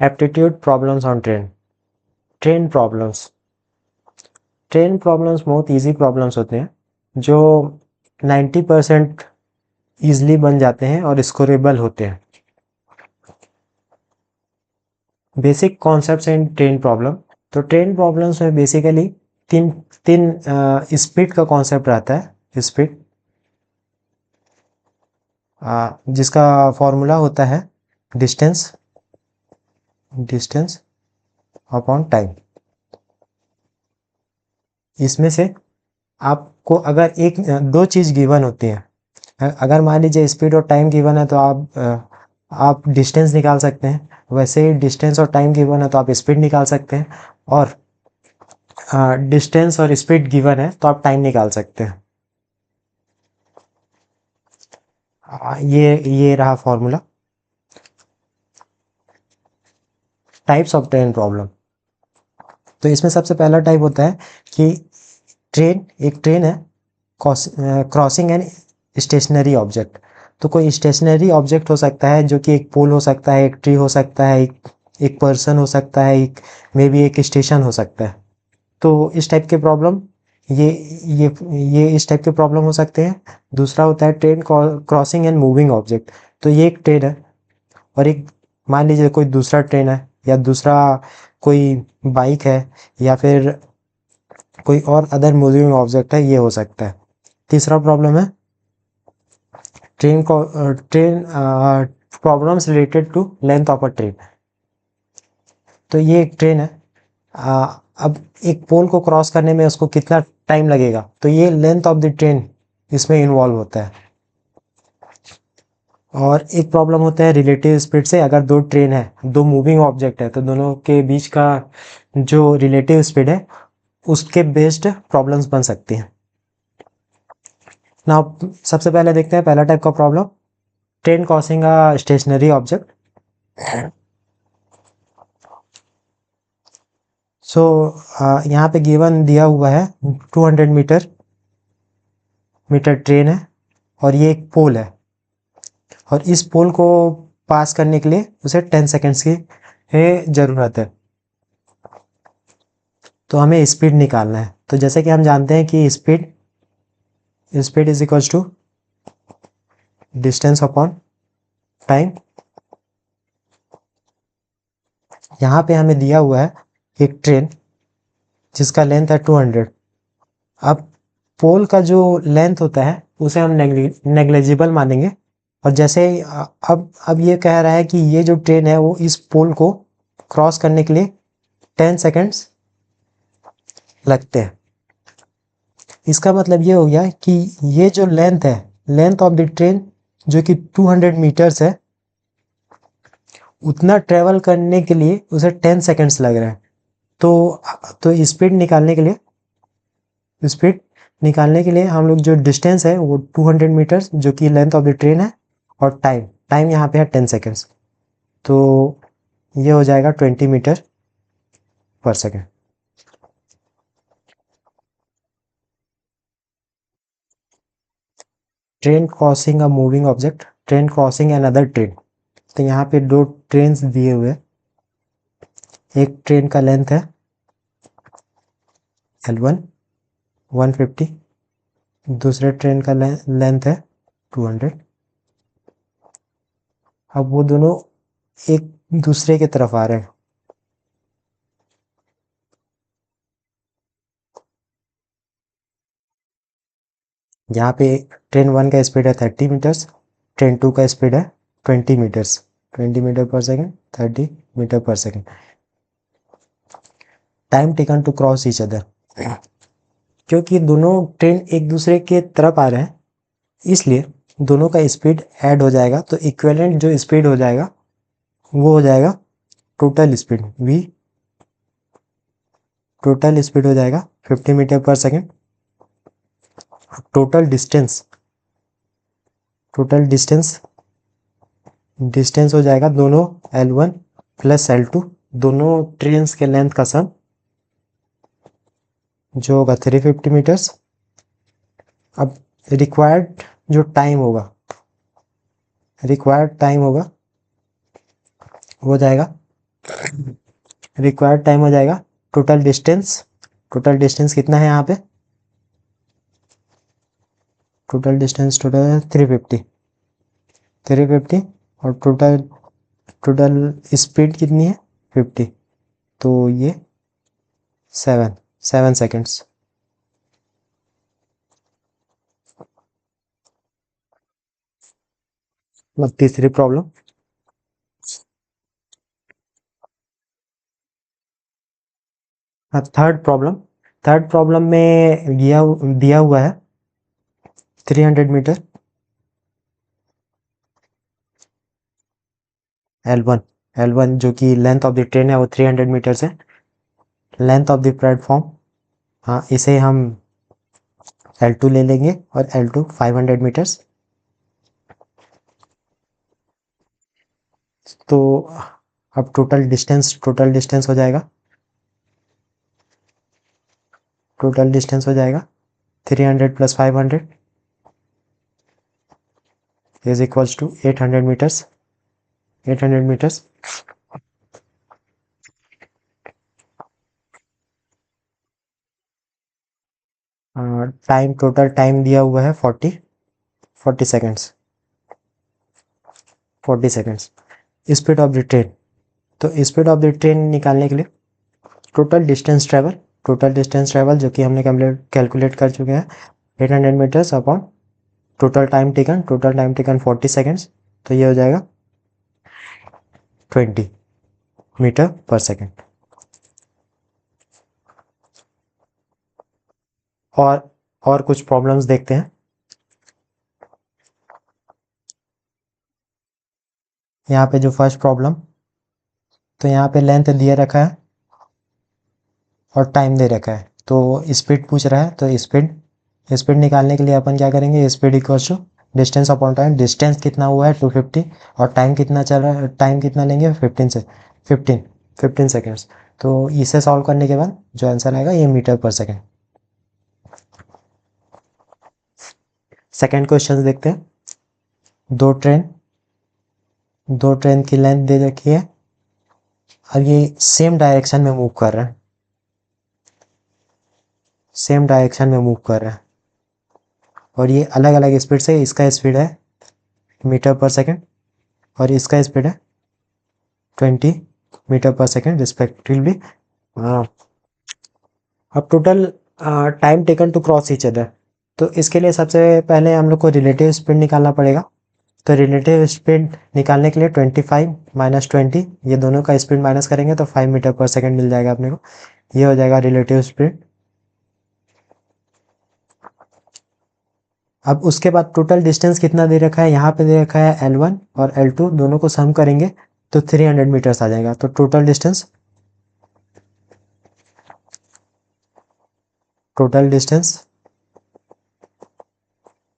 Aptitude problems on train. Train problems बहुत easy problems होते हैं जो 90% ईजिली बन जाते हैं और स्कोरेबल होते हैं। बेसिक कॉन्सेप्ट्स इन ट्रेन प्रॉब्लम। तो ट्रेन प्रॉब्लम्स में बेसिकली तीन तीन स्पीड का कॉन्सेप्ट रहता है। स्पीड जिसका फॉर्मूला होता है डिस्टेंस अपॉन टाइम। इसमें से आपको अगर एक दो चीज़ गिवन होती है, अगर मान लीजिए स्पीड और टाइम गिवन है तो आप डिस्टेंस निकाल सकते हैं। वैसे ही डिस्टेंस और टाइम गिवन है तो आप स्पीड निकाल सकते हैं, और डिस्टेंस और स्पीड गिवन है तो आप टाइम निकाल सकते हैं। ये रहा formula. Types of train problem. तो इसमें सबसे पहला टाइप होता है कि एक ट्रेन है क्रॉसिंग एन स्टेशनरी ऑब्जेक्ट। तो कोई स्टेशनरी ऑब्जेक्ट हो सकता है जो कि एक पोल हो सकता है, एक ट्री हो सकता है, एक पर्सन हो सकता है, मे बी एक स्टेशन हो सकता है। तो इस टाइप के प्रॉब्लम ये ये इस टाइप के प्रॉब्लम हो सकते हैं। दूसरा होता है train crossing and moving object. तो ये एक ट्रेन है और एक मान लीजिए कोई दूसरा ट्रेन है या दूसरा कोई बाइक है या फिर कोई और अदर मूविंग ऑब्जेक्ट है, ये हो सकता है। तीसरा प्रॉब्लम है train problems related to length of a train. तो ये एक ट्रेन है, अब एक पोल को क्रॉस करने में उसको कितना टाइम लगेगा, तो ये लेंथ ऑफ द ट्रेन इसमें इन्वॉल्व होता है। और एक प्रॉब्लम होता है रिलेटिव स्पीड से। अगर दो ट्रेन है, दो मूविंग ऑब्जेक्ट है, तो दोनों के बीच का जो रिलेटिव स्पीड है उसके बेस्ड प्रॉब्लम्स बन सकती हैं। ना सबसे पहले देखते हैं पहला टाइप का problem, train crossing a stationary object. So यहाँ पे गिवन दिया हुआ है 200 मीटर ट्रेन है और ये एक पोल है, और इस पोल को पास करने के लिए उसे 10 सेकेंड्स की ज़रूरत है। तो हमें स्पीड निकालना है। तो जैसे कि हम जानते हैं कि speed is equals to distance upon time. यहाँ पे हमें दिया हुआ है एक ट्रेन जिसका लेंथ है 200। अब पोल का जो लेंथ होता है उसे हम नेग्लिजिबल मानेंगे, और जैसे अब ये कह रहा है कि ये जो ट्रेन है वो इस पोल को क्रॉस करने के लिए 10 सेकेंड्स लगते हैं। इसका मतलब ये हो गया कि ये जो लेंथ है, लेंथ ऑफ द ट्रेन जो कि 200 मीटर्स है, उतना ट्रेवल करने के लिए उसे 10 सेकेंड्स लग रहा है। तो स्पीड निकालने के लिए हम लोग जो डिस्टेंस है वो 200 मीटर्स जो कि लेंथ ऑफ द ट्रेन है, और टाइम यहाँ पे है 10 सेकेंड्स। तो ये हो जाएगा 20 metre per second. Train crossing a moving object, train crossing another train. तो यहाँ पे दो ट्रेन दिए हुए, एक ट्रेन का लेंथ है L1 150, दूसरे ट्रेन का लेंथ है 200। अब वो दोनों एक दूसरे की तरफ आ रहे हैं। यहाँ पे ट्रेन 1 का स्पीड है 30 मीटर्स, ट्रेन 2 का स्पीड है 20 metres, 20 metre per second, 30 metre per second. Time taken to cross each other. क्योंकि दोनों ट्रेन एक दूसरे के तरफ आ रहे हैं, इसलिए दोनों का स्पीड ऐड हो जाएगा। तो इक्विवेलेंट जो स्पीड हो जाएगा वो हो जाएगा total speed v। Total speed हो जाएगा 50 metre per second. Total distance हो जाएगा दोनों L1 प्लस L2, दोनों ट्रेन्स के लेंथ का सम, जो होगा 350 मीटर्स। अब रिक्वायर्ड टाइम होगा वो हो जाएगा रिक्वायर्ड टाइम हो जाएगा टोटल डिस्टेंस कितना है यहाँ पे, टोटल डिस्टेंस टोटल 350 और टोटल स्पीड कितनी है 50, तो ये 7 सेकेंड्स। मतलब तीसरी प्रॉब्लम, हाँ थर्ड प्रॉब्लम में दिया हुआ है 300 मीटर L1 जो कि लेंथ ऑफ द ट्रेन है वो 300 मीटर्स है। लेंथ ऑफ द प्लेटफॉर्म, हाँ इसे हम L2 ले लेंगे और L2 500 मीटर्स। तो अब टोटल डिस्टेंस हो जाएगा 300 + 500 is equals to 800 metres. 800 metres. Total time दिया हुआ है 40 seconds. 40 seconds. Speed of the train, तो स्पीड ऑफ द ट्रेन निकालने के लिए टोटल डिस्टेंस ट्रेवल जो कि हमने कैलकुलेट कर चुके हैं 800 metres upon total time taken 40 seconds, तो ये हो जाएगा 20 मीटर पर सेकेंड। और कुछ प्रॉब्लम्स देखते हैं। यहाँ पे जो फर्स्ट प्रॉब्लम, तो यहाँ पे लेंथ दिए रखा है और टाइम दे रखा है, तो स्पीड पूछ रहा है, तो स्पीड निकालने के लिए अपन क्या करेंगे, speed equals to distance upon time. Distance कितना हुआ है 250 और टाइम कितना चल रहा है, टाइम कितना लेंगे 15 सेकेंड्स। तो इसे सॉल्व करने के बाद जो आंसर आएगा ये metre per second. Second question देखते हैं। दो ट्रेन की लेंथ दे रखी है, अब ये सेम डायरेक्शन में मूव कर रहा है, और ये अलग अलग स्पीड से, इसका स्पीड है मीटर पर सेकेंड और इसका स्पीड है 20 मीटर पर सेकेंड रिस्पेक्टिवली। अब total time taken to cross each other, तो इसके लिए सबसे पहले हम लोग को रिलेटिव स्पीड निकालना पड़ेगा। तो रिलेटिव स्पीड निकालने के लिए 25 - 20, ये दोनों का स्पीड माइनस करेंगे तो 5 मीटर पर सेकेंड मिल जाएगा अपने को। ये हो जाएगा रिलेटिव स्पीड। अब उसके बाद टोटल डिस्टेंस कितना दे रखा है, यहाँ पे दे रखा है L1 और L2 दोनों को सम करेंगे तो 300 मीटर्स आ जाएगा। तो टोटल डिस्टेंस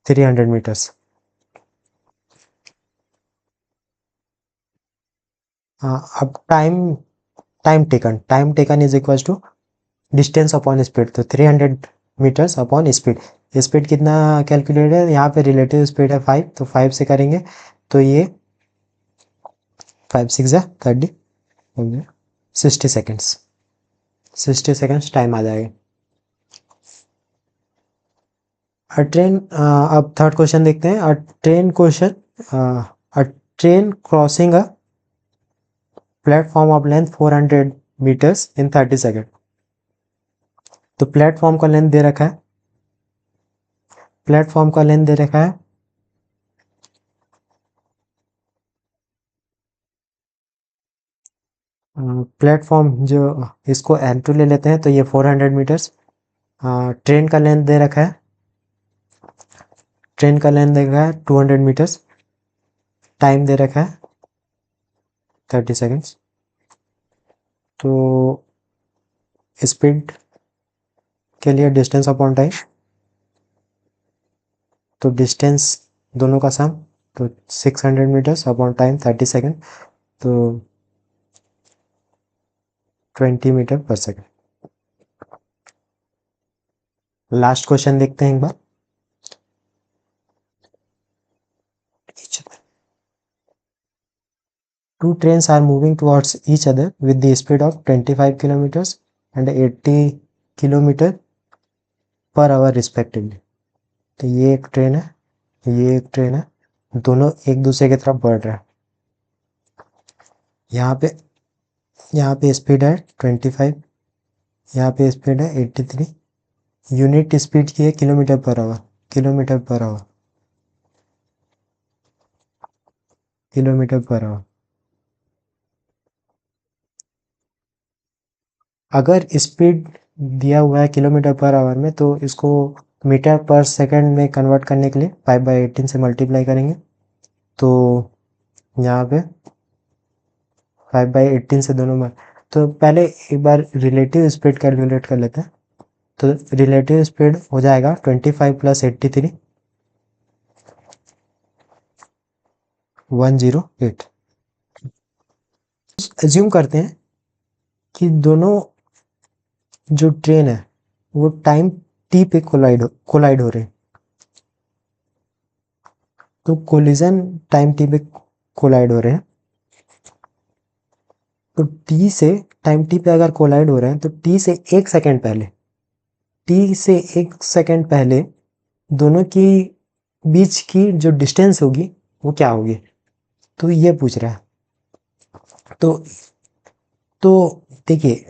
300 मीटर्स। अब time taken is equal to distance upon speed, तो 300 मीटर्स अपॉन स्पीड। स्पीड कितना कैलकुलेट है, यहाँ पे रिलेटिव स्पीड है 5, तो 5 से करेंगे तो ये 5 6 जा 30 60 सेकेंड्स। 60 सेकेंड्स टाइम आ जाएगा। अब थर्ड क्वेश्चन देखते हैं। A train crossing a platform of length 400 metres in 30 second. तो प्लेटफॉर्म का लेंथ दे रखा है प्लेटफॉर्म जो, इसको L2 ले लेते हैं तो ये 400 मीटर्स। ट्रेन का लेंथ दे रखा है 200 मीटर्स। टाइम दे रखा है 30 सेकेंड्स। तो स्पीड के लिए डिस्टेंस अपॉन टाइम, तो डिस्टेंस दोनों का सम, तो 600 मीटर्स अपॉन टाइम 30 सेकेंड, तो 20 metre per second. Last question देखते हैं एक बार। two trains are moving towards each other with the speed of 25 kilometers and 80 kilometre per hour respectively. तो ये एक ट्रेन है, ये एक ट्रेन है, दोनों एक दूसरे की तरफ बढ़ रहा है। यहाँ पे स्पीड है 25, यहाँ पे स्पीड है 83। यूनिट स्पीड की है kilometre per hour, kilometre per hour, kilometre per hour. अगर स्पीड दिया हुआ है किलोमीटर पर आवर में, तो इसको मीटर पर सेकंड में कन्वर्ट करने के लिए 5/18 से मल्टीप्लाई करेंगे। तो यहाँ पे 5/18 से दोनों में, तो पहले एक बार रिलेटिव स्पीड कैलकुलेट कर लेते हैं। तो रिलेटिव स्पीड हो जाएगा 25 + 83, 108। एज्यूम करते हैं कि दोनों जो ट्रेन है वो टाइम टी पे कोलाइड हो रहे हैं। तो कोलिजन टाइम टी पे कोलाइड हो रहे हैं। तो टी से टाइम टी पे अगर कोलाइड हो रहे हैं, तो टी से 1 सेकेंड पहले, टी से 1 सेकेंड पहले दोनों की बीच की जो डिस्टेंस होगी वो क्या होगी, तो ये पूछ रहा है। तो देखिए,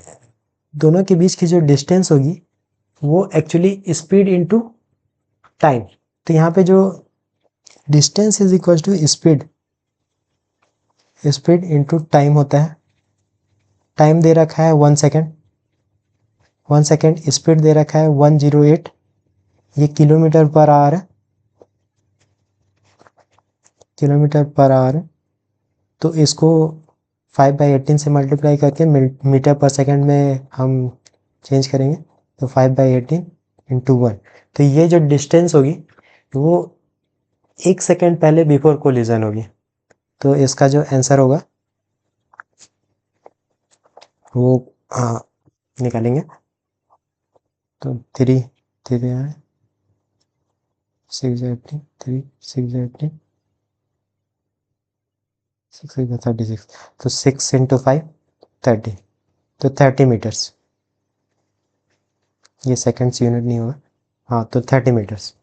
दोनों के बीच की जो डिस्टेंस होगी वो एक्चुअली स्पीड इनटू टाइम। तो यहाँ पे जो distance is equal to speed, speed into time होता है। टाइम दे रखा है 1 सेकेंड, 1 सेकेंड। स्पीड दे रखा है 108, ये किलोमीटर पर आवर है, किलोमीटर पर आवर है। तो इसको 5/18 से मल्टीप्लाई करके मीटर पर सेकेंड में हम चेंज करेंगे। तो 5/18 × 1। तो ये जो डिस्टेंस होगी वो 1 सेकेंड पहले बिफोर कोलिजन होगी। तो इसका जो आंसर होगा वो निकालेंगे। तो 3 3 है 6/18, 3 6/18, 6 36। तो 6 × 5 30। तो 30 मीटर्स, ये सेकेंड्स यूनिट नहीं होगा। हाँ, तो 30 मीटर्स।